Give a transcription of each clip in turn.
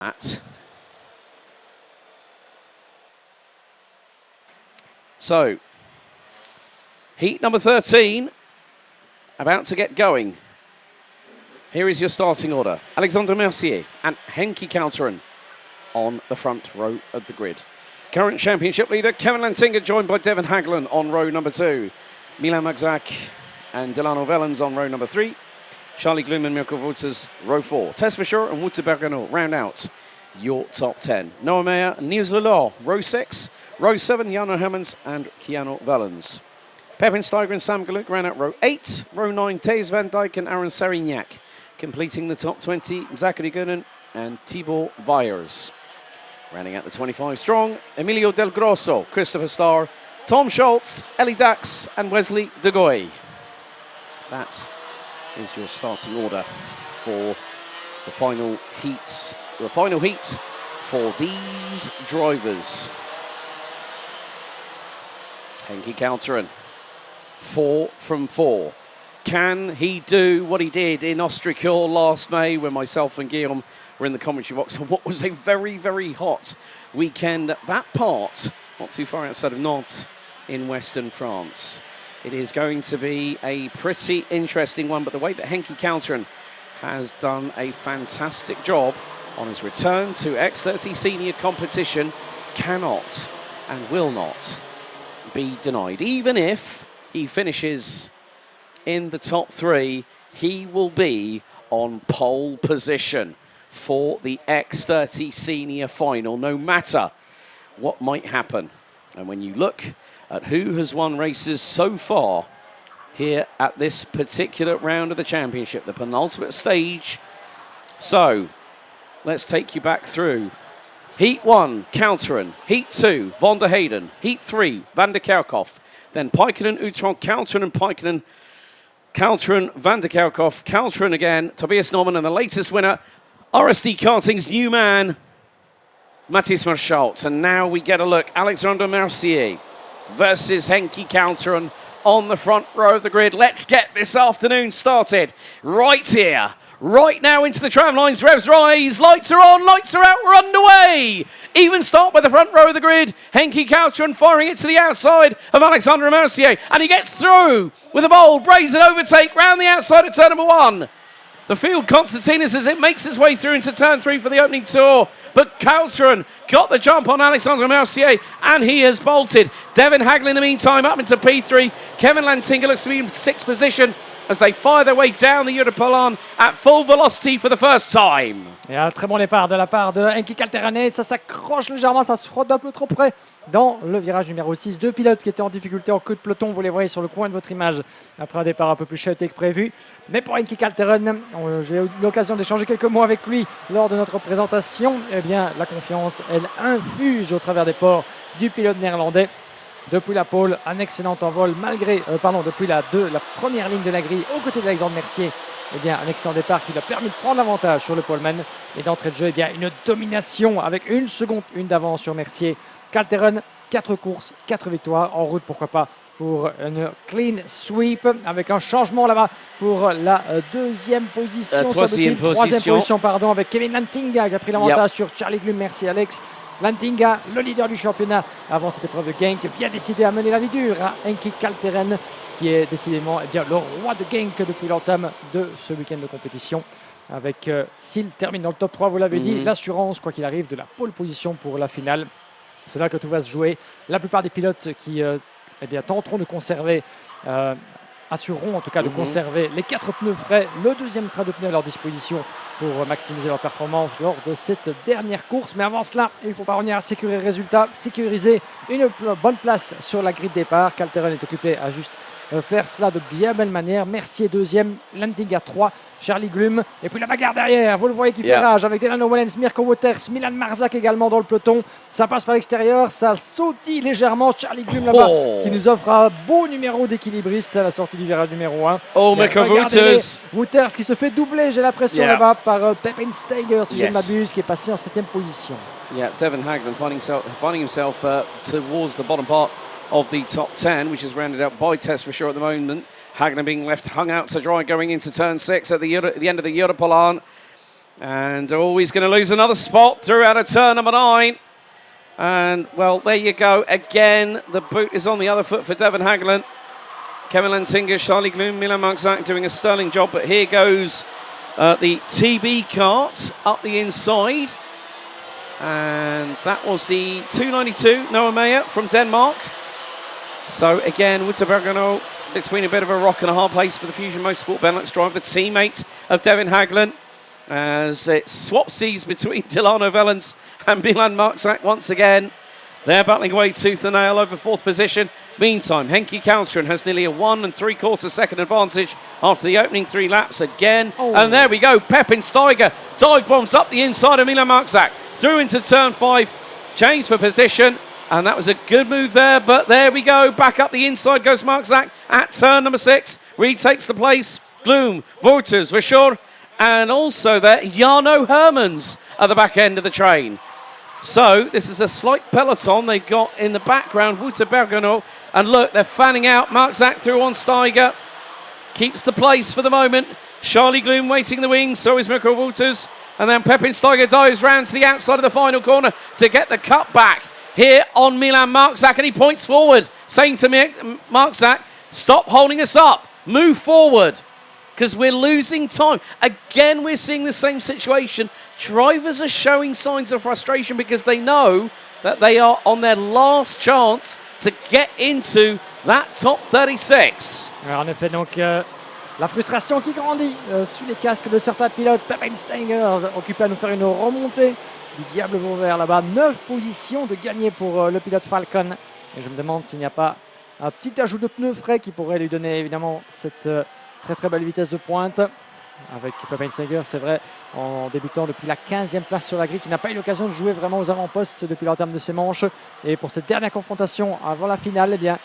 that. So, heat number 13, about to get going. Here is your starting order. Alexandre Mercier and Henki Kalteren on the front row of the grid. Current championship leader Kevin Lantinga, joined by Devin Hagland on row number 2. Milan Magzak and Delano Vellens on row number 3. Charlie Gloom and Mirko Wouters, row 4. Tess Fischer and Wouter Bergano round out your top 10. Noah Meyer and Niels Lelor, row 6. Row 7, Jano Hermans and Keanu Vellens. Pepin Steiger and Sam Galuk round out row 8. Row 9, Thijs van Dijk and Aaron Sarignac. Completing the top 20, Zachary Gunnan and Thibaut Viers. Rounding out the 25 strong, Emilio Del Grosso, Christopher Starr, Tom Schultz, Ellie Dax and Wesley De Goey. That is your starting order for the final heats. The final heat for these drivers. Henki Kalteren, 4 from 4. Can he do what he did in Austrikul last May when myself and Guillaume were in the commentary box on what was a very, very hot weekend at that part, not too far outside of Nantes in western France. It is going to be a pretty interesting one, but the way that Henki Kalteren has done a fantastic job on his return to X30 senior competition cannot and will not be denied. Even if he finishes in the top 3, he will be on pole position for the X30 senior final, no matter what might happen. And when you look at who has won races so far here at this particular round of the championship, the penultimate stage. So let's take you back through. Heat 1, Kalteren. Heat 2, Van der Heyden. Heat 3, Van der Kerkhoff. Then Paikkonen, Utrecht, Kalteren and Paikkonen. Kalteren, Van der Kerkhoff, Kalteren again, Tobias Norman, and the latest winner, RSD Karting's new man, Matthias Marschaltz. And now we get a look, Alexandre Mercier versus Henki Kalteren on the front row of the grid. Let's get this afternoon started right here, right now into the tram lines. Revs rise, lights are on, lights are out, we're underway. Even start by the front row of the grid. Henki Kalteren firing it to the outside of Alexandre Mercier, and he gets through with a bold, brazen overtake round the outside of turn number 1. The field concertinas as it makes its way through into turn 3 for the opening tour. But Kalteren got the jump on Alexandre Mercier, and he has bolted. Devin Hagland in the meantime up into P3. Kevin Lantinga looks to be in 6th position as they fire their way down the Europolan at full velocity for the first time. Et un très bon départ de la part de Henki Kalteren. Ça s'accroche légèrement, ça se frotte un peu trop près dans le virage numéro 6. 2 pilotes qui étaient en difficulté en queue de peloton, vous les voyez sur le coin de votre image, après un départ un peu plus chahuté que prévu. Mais pour Henki Kalteren, j'ai eu l'occasion d'échanger quelques mots avec lui lors de notre présentation. Eh bien, la confiance, elle infuse au travers des pores du pilote néerlandais. Depuis la pole, un excellent envol, depuis la première ligne de la grille, aux côtés d'Alexandre Mercier, eh bien, un excellent départ qui lui a permis de prendre l'avantage sur le poleman. Et d'entrée de jeu, eh bien, une domination avec 1 seconde 1 d'avance sur Mercier. Kalteren, 4 courses, 4 victoires, en route pourquoi pas pour une clean sweep, avec un changement là-bas pour la deuxième position, troisième position, pardon, avec Kevin Lantinga qui a pris l'avantage sur Charlie Gloom. Merci Alex. Lantinga, le leader du championnat avant cette épreuve de Genk, bien décidé à mener la vie dure à Henki Kalteren, qui est décidément le roi de Genk depuis l'entame de ce week-end de compétition. Avec, s'il termine dans le top 3, vous l'avez dit, l'assurance, quoi qu'il arrive, de la pole position pour la finale. C'est là que tout va se jouer. La plupart des pilotes qui tenteront de conserver, assureront en tout cas de conserver les 4 pneus frais, le deuxième train de pneus à leur disposition pour maximiser leur performance lors de cette dernière course. Mais avant cela, il ne faut pas revenir à sécuriser le résultat, sécuriser une bonne place sur la grille de départ. Kalteren est occupé à juste faire cela de bien belle manière. Mercier deuxième, Lantinga 3, Charlie Gloom. Et puis la bagarre derrière, vous le voyez qui fait rage avec Delano Wellens, Mirko Wouters, Milan Marzak également dans le peloton. Ça passe par l'extérieur, ça sautille légèrement. Charlie Gloom là-bas qui nous offre un beau numéro d'équilibriste à la sortie du virage numéro 1. Oh, Mirko Wouters. Wouters qui se fait doubler, j'ai l'impression là-bas, par Pepin Steiger, si je ne m'abuse, qui est passé en 7e position. Yeah, Devin Hagland finding himself towards the bottom part of the top 10, which is rounded out by Tess Fischer at the moment. Hagland being left hung out to dry going into turn 6 at the end of the Europolan. And he's going to lose another spot through out of turn number 9. And, well, there you go. Again, the boot is on the other foot for Devon Hagelin. Kevin Lantinga, Charlie Gloom, Milan Marczak doing a sterling job. But here goes the TB cart up the inside. And that was the 292 Noah Meyer from Denmark. So, again, Wouterbergano between a bit of a rock and a hard place for the Fusion Motorsport Benelux driver, the teammate of Devon Hagelin, as it swapsies between Delano Vellens and Milan Marczak once again. They're battling away tooth and nail over 4th position. Meantime, Henki Kaltren has nearly a 1 3/4 second advantage after the opening 3 laps again. And there we go, Pepin Steiger dive bombs up the inside of Milan Marczak, through into turn 5, changed for position. And that was a good move there, but there we go. Back up the inside goes Marczak at turn number 6. Retakes the place. Gloom, Wouters, Verschoor, and also there, Jarno Hermans at the back end of the train. So this is a slight peloton they've got in the background. Wouterbergano, and look, they're fanning out. Marczak through on Steiger. Keeps the place for the moment. Charlie Gloom waiting in the wings, so is Mikko Wouters. And then Pepin Steiger dives round to the outside of the final corner to get the cut back here on Milan Marczak, and he points forward, saying to Marczak, stop holding us up, move forward, because we're losing time. Again, we're seeing the same situation. Drivers are showing signs of frustration because they know that they are on their last chance to get into that top 36. Alors, en effet, donc, la frustration qui grandit sous les casques de certains pilotes. Pepin Steiger occupé à nous faire une remontée du diable vauvert là-bas. 9 positions de gagné pour le pilote Falcon. Et je me demande s'il n'y a pas un petit ajout de pneus frais qui pourrait lui donner évidemment cette très très belle vitesse de pointe. Avec Pepin Steiger, c'est vrai, en débutant depuis la 15e place sur la grille, qui n'a pas eu l'occasion de jouer vraiment aux avant-postes depuis l'entame de ses manches. Et pour cette dernière confrontation avant la finale, eh bien,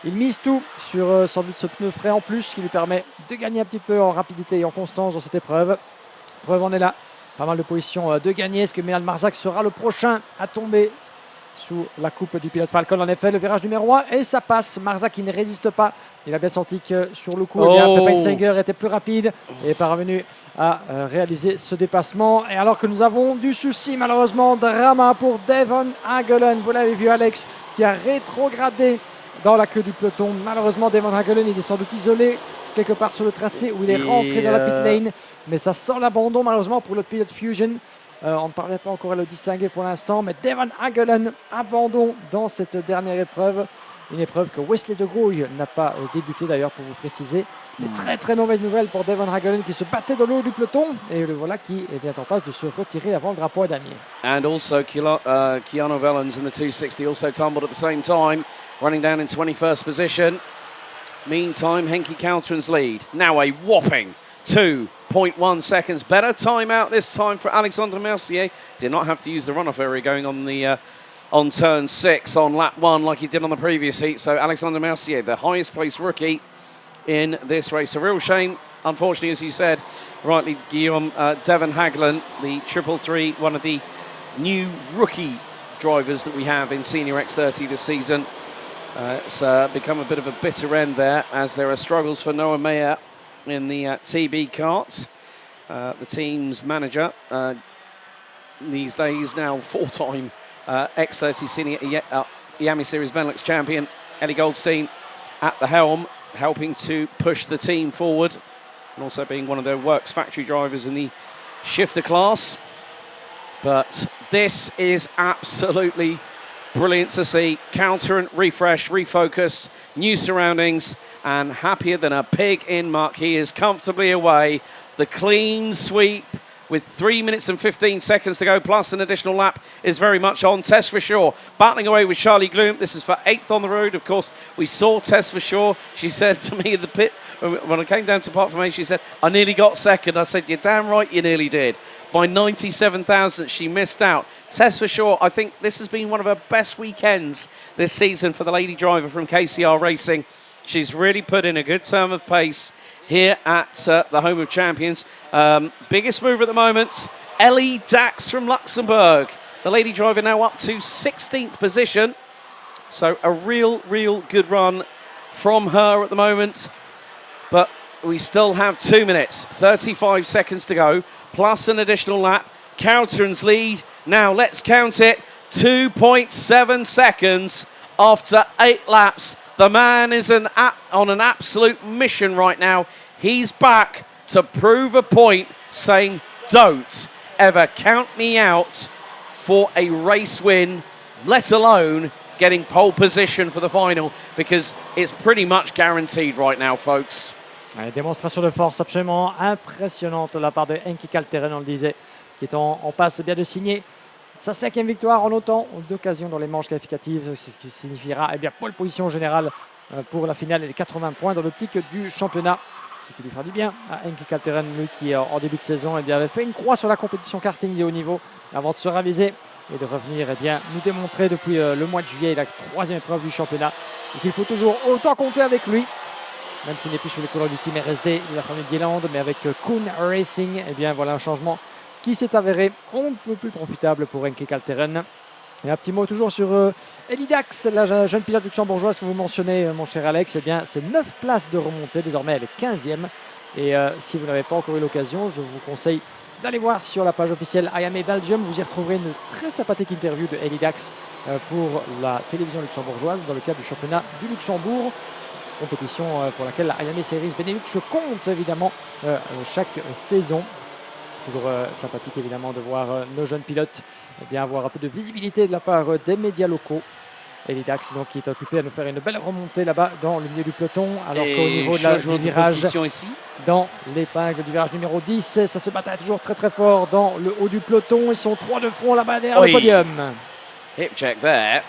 il mise tout sur sans doute ce pneu frais en plus qui lui permet de gagner un petit peu en rapidité et en constance dans cette épreuve. Preuve en est là. Pas mal de positions de gagner. Est-ce que Milan Marczak sera le prochain à tomber sous la coupe du pilote Falcon? En effet, le virage numéro 1 et ça passe. Marczak qui ne résiste pas. Il a bien senti que sur le coup, Pepin Steiger était plus rapide et est parvenu à réaliser ce dépassement. Et alors que nous avons du souci, malheureusement, drama pour Devon Hagelin. Vous l'avez vu, Alex, qui a rétrogradé dans la queue du peloton. Malheureusement, Devon Hagelin, il est sans doute isolé quelque part sur le tracé où il est rentré dans la pit lane. Mais ça sent l'abandon, malheureusement, pour le pilote Fusion. On ne parvient pas encore à le distinguer pour l'instant. Mais Devon Hagelin, abandon dans cette dernière épreuve. Une épreuve que Wesley de Grouille n'a pas débuté d'ailleurs, pour vous préciser. Des très très mauvaises nouvelles pour Devon Hagelin qui se battait dans l'eau du peloton. Et le voilà qui est bien en passe de se retirer avant le drapeau à damier. And also Keanu Vellens in the 260 also tumbled at the same time, running down in 21st position. Meantime, Henki Kaltren's lead. Now a whopping 2.1 seconds. Better time out this time for Alexandre Mercier. Did not have to use the runoff area going on the on turn 6 on lap 1 like he did on the previous heat. So Alexandre Mercier, the highest placed rookie in this race. A real shame, unfortunately, as you said, rightly, Guillaume, Devon Hagelin, the 333, one of the new rookie drivers that we have in Senior X30 this season. It's become a bit of a bitter end there, as there are struggles for Noah Meyer in the TB karts. The team's manager, these days now four-time X30 Senior Iame Series Benelux champion, Eddie Goldstein at the helm, helping to push the team forward, and also being one of their works factory drivers in the shifter class. But this is absolutely brilliant to see. Counter, refresh, refocus, new surroundings, and happier than a pig in muck. He is comfortably away. The clean sweep with 3 minutes and 15 seconds to go, plus an additional lap, is very much on. Tess Verschoor battling away with Charlie Gloom. This is for 8th on the road. Of course, we saw Tess Verschoor. She said to me in the pit, when I came down to Park Formation, she said, I nearly got second. I said, you're damn right you nearly did. By 97,000, she missed out. Tess Verschoor, I think this has been one of her best weekends this season for the lady driver from KCR Racing. She's really put in a good term of pace here at the home of champions. Biggest mover at the moment, Ellie Dax from Luxembourg. The lady driver now up to 16th position. So a real good run from her at the moment. But we still have 2 minutes, 35 seconds to go. plus an additional lap. Counterin's lead. Now let's count it. 2.7 seconds after 8 laps. The man is on an absolute mission right now. He's back to prove a point, saying, don't ever count me out for a race win, let alone getting pole position for the final, because it's pretty much guaranteed right now, folks. Ouais, démonstration de force absolument impressionnante de la part de Henki Kalteren, on le disait, qui est en passe bien de signer sa 5e victoire en autant d'occasions dans les manches qualificatives, ce qui signifiera pole position générale pour la finale et les 80 points dans l'optique du championnat. Ce qui lui fera du bien à Henki Kalteren, lui qui en début de saison avait fait une croix sur la compétition karting de haut niveau avant de se raviser et de revenir nous démontrer depuis le mois de juillet la 3e épreuve du championnat et qu'il faut toujours autant compter avec lui, même s'il n'est plus sur les couleurs du team RSD de la famille Guéland, mais avec Kuhn Racing, voilà un changement qui s'est avéré on ne peut plus profitable pour Henki Kalteren. Et un petit mot toujours sur Elidax, la jeune pilote luxembourgeoise que vous mentionnez, mon cher Alex. C'est 9 places de remontée. Désormais, elle est 15e. Et si vous n'avez pas encore eu l'occasion, je vous conseille d'aller voir sur la page officielle Iame Belgium. Vous y retrouverez une très sympathique interview de Elidax pour la télévision luxembourgeoise dans le cadre du championnat du Luxembourg. Compétition pour laquelle la Iame Series Benelux compte évidemment chaque saison. Toujours sympathique évidemment de voir nos jeunes pilotes avoir un peu de visibilité de la part des médias locaux. Elidax donc qui est occupé à nous faire une belle remontée là-bas dans le milieu du peloton, alors qu'au niveau du virage, ici, dans l'épingle du virage numéro 10, ça se bataille toujours très très fort dans le haut du peloton. Ils sont 3 de front là-bas derrière le podium. Hip check there.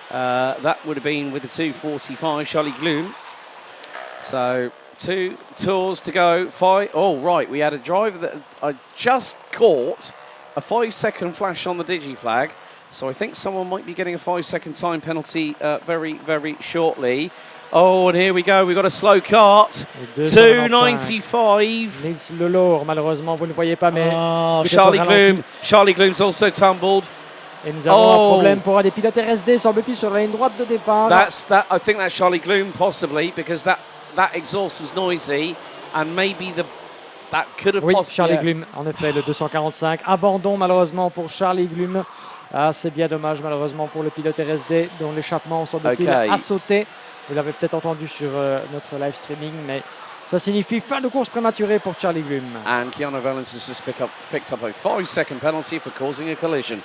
That would have been with the 2:45 Charlie Gloom. So 2 tours to go. Oh, right. We had a driver that I just caught a 5-second flash on the digi flag. So I think someone might be getting a 5-second time penalty very, very shortly. Oh, and here we go. We've got a slow cart. 2:95. Nils Lelor, malheureusement, vous ne voyez pas, mais Charlie Gloom's also tumbled. Et nous avons un problème pour un des pilotes RSD, semble-t-il, sur la ligne droite de départ. I think that's Charlie Gloom, possibly, because that exhaust was noisy, and maybe that could have possibly... Charlie Gloom, en effet, le 245. Abandon, malheureusement, pour Charlie Gloom. C'est bien dommage, malheureusement, pour le pilote RSD, dont l'échappement, semble-t-il, a sauté. Vous l'avez peut-être entendu sur notre live streaming, mais ça signifie fin de course prématurée pour Charlie Gloom. And Keanu Wellens has just picked up a 5-second penalty for causing a collision.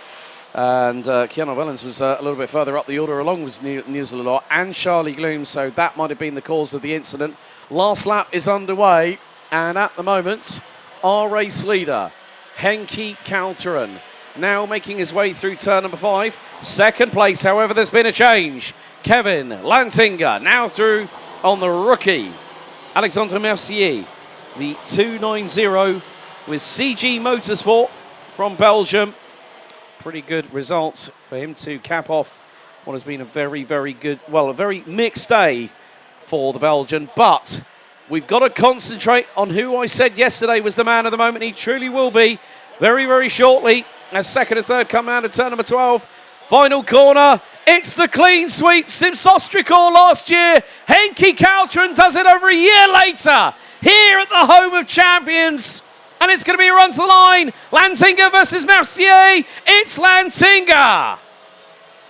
And Keanu Wellens was a little bit further up the order along with Niels Lelor and Charlie Gloom, so that might have been the cause of the incident. Last lap is underway, and at the moment, our race leader, Henki Kalteren, now making his way through turn number 5. Second place, however, there's been a change. Kevin Lantinga now through on the rookie, Alexandre Mercier, the 290 with CG Motorsport from Belgium. Pretty good result for him to cap off what has been a very, very good, a very mixed day for the Belgian. But we've got to concentrate on who I said yesterday was the man of the moment. He truly will be very, very shortly as second and third come out of turn number 12. Final corner. It's the clean sweep since Ostricor last year. Henki Kalteren does it over a year later here at the home of champions. And it's going to be a run to the line. Lantinga versus Mercier. It's Lantinga.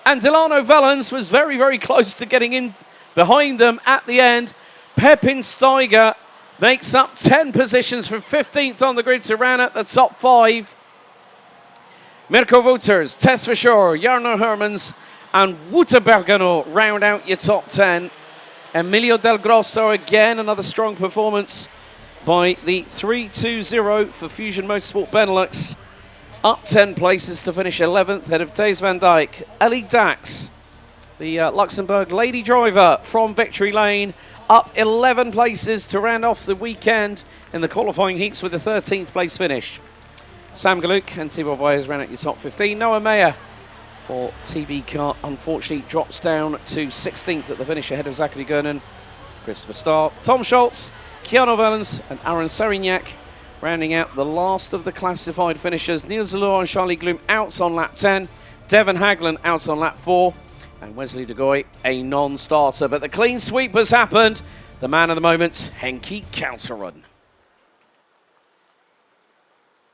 And Delano Wellens was very, very close to getting in behind them at the end. Pepin Steiger makes up 10 positions from 15th on the grid to round out the top 5. Mirko Wouters, Tess Fischer, Jarno Hermans, and Wouter Bergano round out your top 10. Emilio Del Grosso, again, another strong performance by the 320 for Fusion Motorsport Benelux. Up 10 places to finish 11th, ahead of Days van Dijk. Ellie Dax, the Luxembourg lady driver from Victory Lane, up 11 places to round off the weekend in the qualifying heats with a 13th place finish. Sam Galuk and Thibaut Vyers round out your top 15. Noah Mayer for TB Kart unfortunately drops down to 16th at the finish ahead of Zachary Gernon, Christopher Starr, Tom Schultz, Keanu Wellens and Aaron Serignac rounding out the last of the classified finishers. Niels Lelor and Charlie Gloom out on lap 10. Devon Hagland out on lap 4. And Wesley de Goy a non-starter. But the clean sweep has happened. The man of the moment, Henki Kalteren.